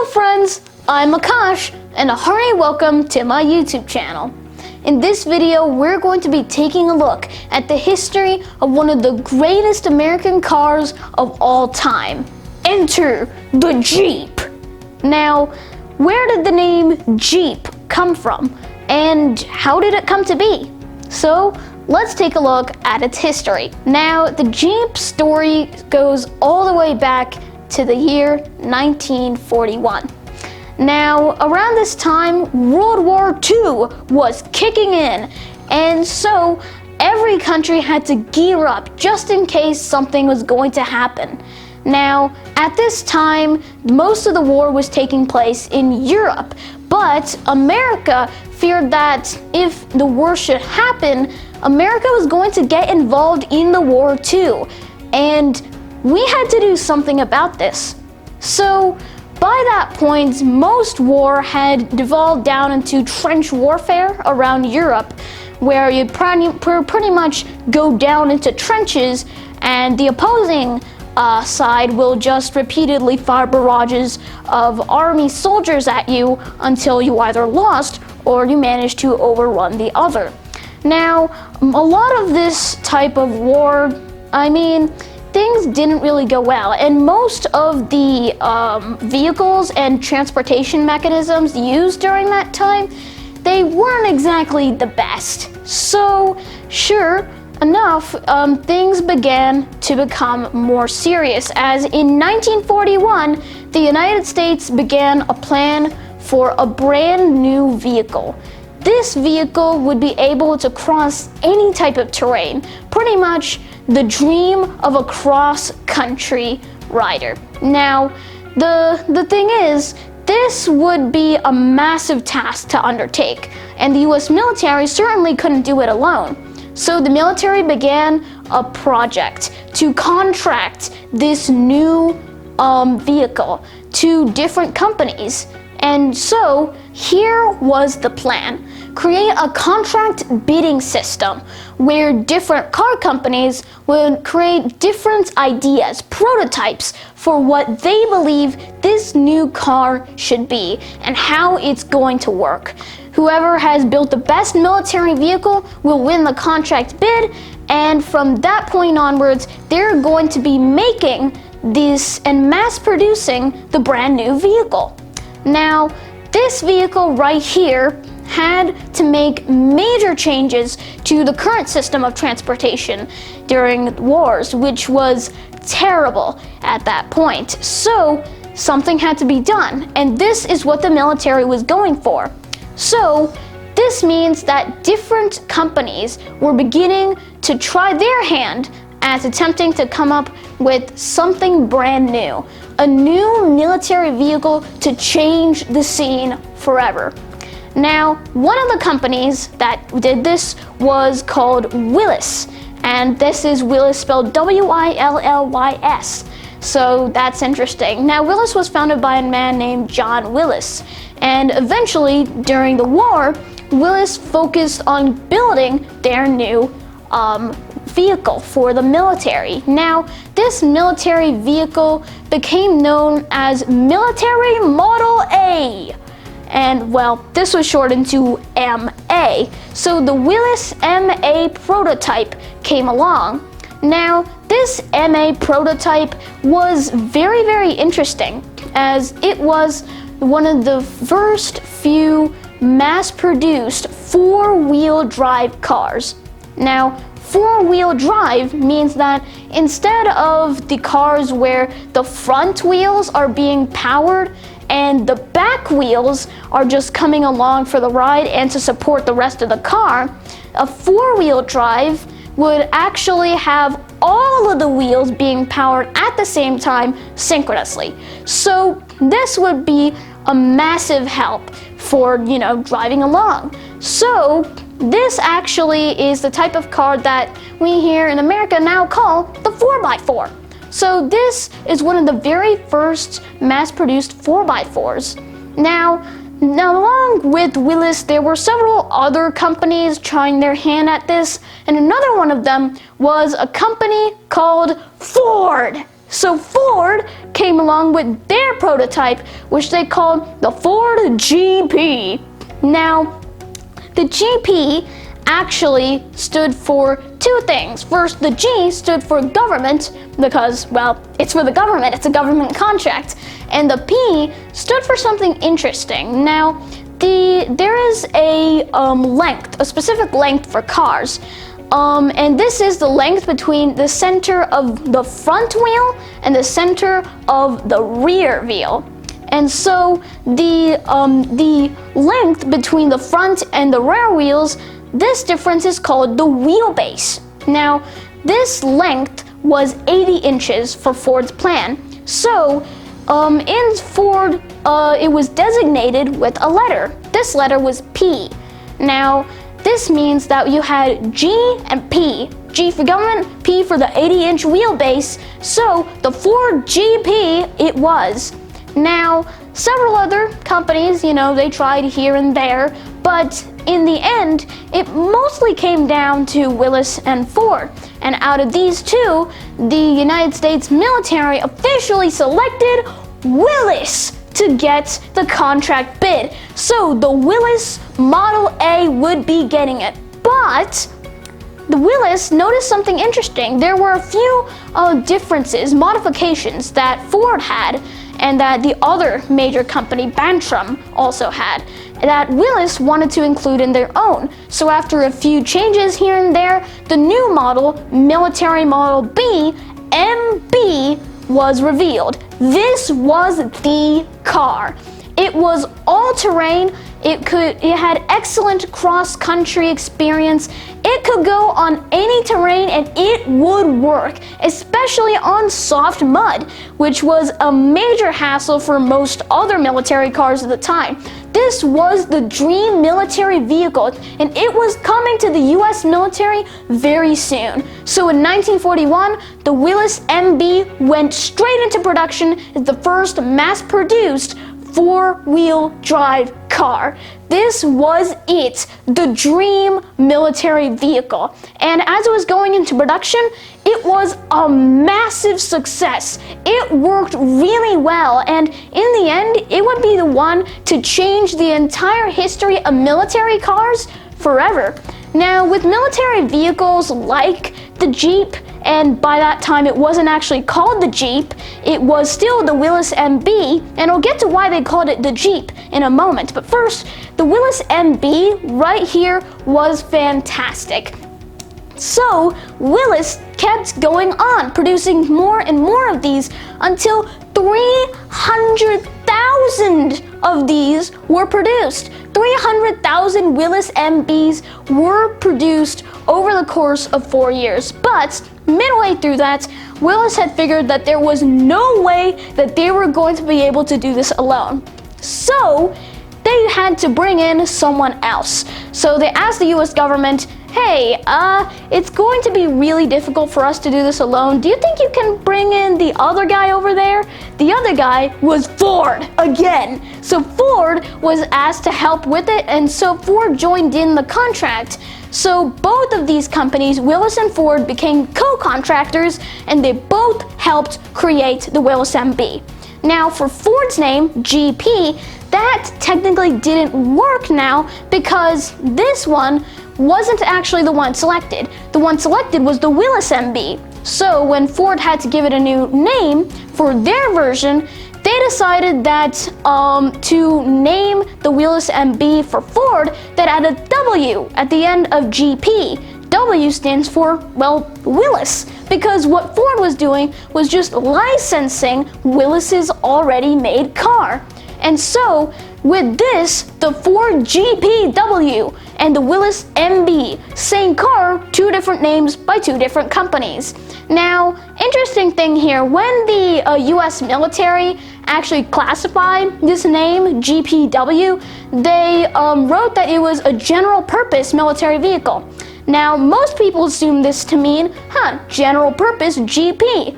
Hello friends, I'm Akash and a hearty welcome to my YouTube channel. In this video, we're going to be taking a look at the history of one of the greatest American cars of all time. Enter the Jeep. Now, where did the name Jeep come from and how did it come to be? So, let's take a look at its history. Now, the Jeep story goes all the way back to the year 1941. Now, around this time, World War II was kicking in, and so every country had to gear up just in case something was going to happen. Now, at this time, most of the war was taking place in Europe, but America feared that if the war should happen, America was going to get involved in the war too, and we had to do something about this. So, by that point, most war had devolved down into trench warfare around Europe, where you pretty much go down into trenches and the opposing side will just repeatedly fire barrages of army soldiers at you until you either lost or you managed to overrun the other. Now, a lot of this type of war, things didn't really go well, and most of the vehicles and transportation mechanisms used during that time, they weren't exactly the best. So, sure enough, things began to become more serious, as in 1941, the United States began a plan for a brand new vehicle. This vehicle would be able to cross any type of terrain, pretty much the dream of a cross-country rider. Now, the thing is, this would be a massive task to undertake, and the US military certainly couldn't do it alone. So the military began a project to contract this new vehicle to different companies. And so, here was the plan. Create a contract bidding system where different car companies would create different ideas, prototypes for what they believe this new car should be and how it's going to work. Whoever has built the best military vehicle will win the contract bid, and from that point onwards, they're going to be making this and mass producing the brand new vehicle. Now, this vehicle right here had to make major changes to the current system of transportation during wars, which was terrible at that point. So, something had to be done, and this is what the military was going for. So, this means that different companies were beginning to try their hand at attempting to come up with something brand new. A new military vehicle to change the scene forever. Now, one of the companies that did this was called Willys, and this is Willys spelled W-I-L-L-Y-S. So that's interesting. Now, Willys was founded by a man named John Willys, and eventually, during the war, Willys focused on building their new vehicle for the military. Now, this military vehicle became known as Military Model A. And well, this was shortened to MA. So the Willys MA prototype came along. Now, this MA prototype was very, very interesting, as it was one of the first few mass-produced four-wheel drive cars. Now, four-wheel drive means that instead of the cars where the front wheels are being powered and the back wheels are just coming along for the ride and to support the rest of the car, a four-wheel drive would actually have all of the wheels being powered at the same time synchronously. So this would be a massive help for, driving along. So this actually is the type of car that we here in America now call the 4x4. So this is one of the very first mass-produced 4x4s. Now, along with Willys, there were several other companies trying their hand at this, and another one of them was a company called Ford. So Ford came along with their prototype, which they called the Ford GP. Now, the GP actually stood for two things. First, the G stood for government because, well, it's for the government, it's a government contract. And the P stood for something interesting. Now, there is a specific length for cars. And this is the length between the center of the front wheel and the center of the rear wheel. And so the length between the front and the rear wheels, this difference is called the wheelbase. Now, this length was 80 inches for Ford's plan. So, in Ford, it was designated with a letter. This letter was P. Now, this means that you had G and P. G for government, P for the 80-inch wheelbase. So, the Ford GP it was. Now, several other companies, they tried here and there, but in the end, it mostly came down to Willys and Ford. And out of these two, the United States military officially selected Willys to get the contract bid. So the Willys Model A would be getting it. But the Willys noticed something interesting. There were a few differences, modifications that Ford had and that the other major company, Bantram, also had, that Willys wanted to include in their own. So after a few changes here and there, the new model, Military Model B, MB, was revealed. This was the car. It was all-terrain. It had excellent cross-country experience. It could go on any terrain and it would work, especially on soft mud, which was a major hassle for most other military cars at the time. This was the dream military vehicle, and it was coming to the US military very soon. So in 1941, the Willys MB went straight into production as the first mass-produced four-wheel drive car. This was it, the dream military vehicle. And as it was going into production, it was a massive success. It worked really well, and in the end, it would be the one to change the entire history of military cars forever. Now, with military vehicles like the Jeep, and by that time it wasn't actually called the Jeep, it was still the Willys MB, and I'll get to why they called it the Jeep in a moment. But first, the Willys MB right here was fantastic. So, Willys kept going on, producing more and more of these until 300,000 of these were produced. 300,000 Willys MBs were produced over the course of 4 years. But midway through that, Willys had figured that there was no way that they were going to be able to do this alone. So they had to bring in someone else. So they asked the US government, hey, it's going to be really difficult for us to do this alone. Do you think you can bring in the other guy over there? The other guy was Ford again. So Ford was asked to help with it, and so Ford joined in the contract. So both of these companies, Willys and Ford, became co-contractors, and they both helped create the Willys MB. Now for Ford's name, GP, that technically didn't work now because this one wasn't actually the one selected. The one selected was the Willys MB. So when Ford had to give it a new name for their version, they decided that to name the Willys MB for Ford, that add a W at the end of GP. W stands for, well, Willys, because what Ford was doing was just licensing Willys's already made car. And so, with this, the Ford GPW and the Willys MB, same car, two different names by two different companies. Now, interesting thing here, when the US military actually classified this name, GPW, they wrote that it was a general purpose military vehicle. Now, most people assume this to mean, general purpose GP.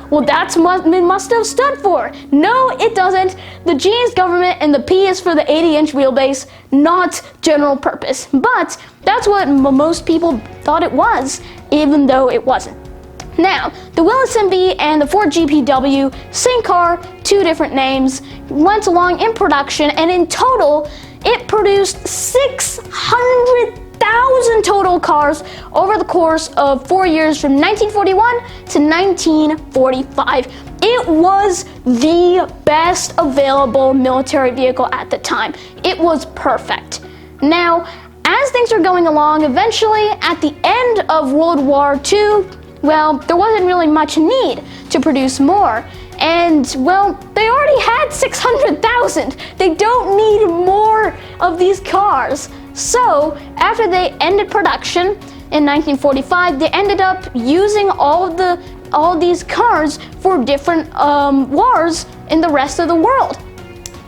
Well, that's what it must have stood for. No, it doesn't. The G is government and the P is for the 80-inch wheelbase, not general purpose. But that's what most people thought it was, even though it wasn't. Now, the Willys MB and the Ford GPW, same car, two different names, went along in production, and in total, it produced 600,000 total cars over the course of 4 years from 1941 to 1945. It was the best available military vehicle at the time. It was perfect. Now, as things are going along, eventually at the end of World War II, well, there wasn't really much need to produce more. And, well, they already had 600,000. They don't need more of these cars. So, after they ended production in 1945, they ended up using all these cars for different wars in the rest of the world.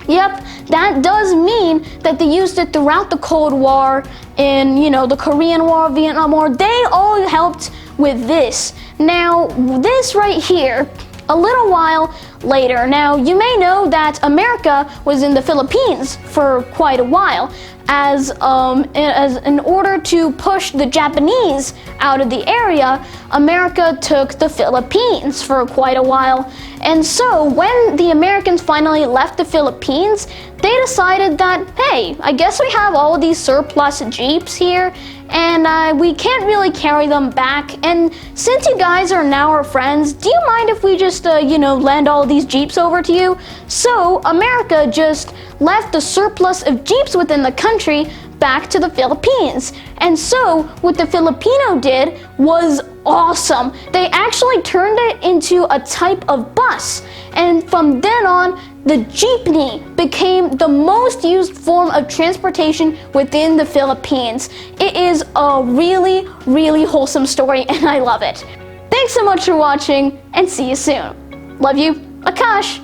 Yep, that does mean that they used it throughout the Cold War, in, the Korean War, Vietnam War. They all helped with this. Now, this right here, a little while later. Now, you may know that America was in the Philippines for quite a while, as in order to push the Japanese out of the area, America took the Philippines for quite a while. And so when the Americans finally left the Philippines, they decided that, hey, I guess we have all these surplus Jeeps here, and we can't really carry them back. And since you guys are now our friends, do you mind if we just, lend all these Jeeps over to you? So America just left the surplus of Jeeps within the country back to the Philippines. And so what the Filipino did was awesome. They actually turned it into a type of bus. And from then on, the jeepney became the most used form of transportation within the Philippines. It is a really, really wholesome story, and I love it. Thanks so much for watching, and see you soon. Love you, Akash.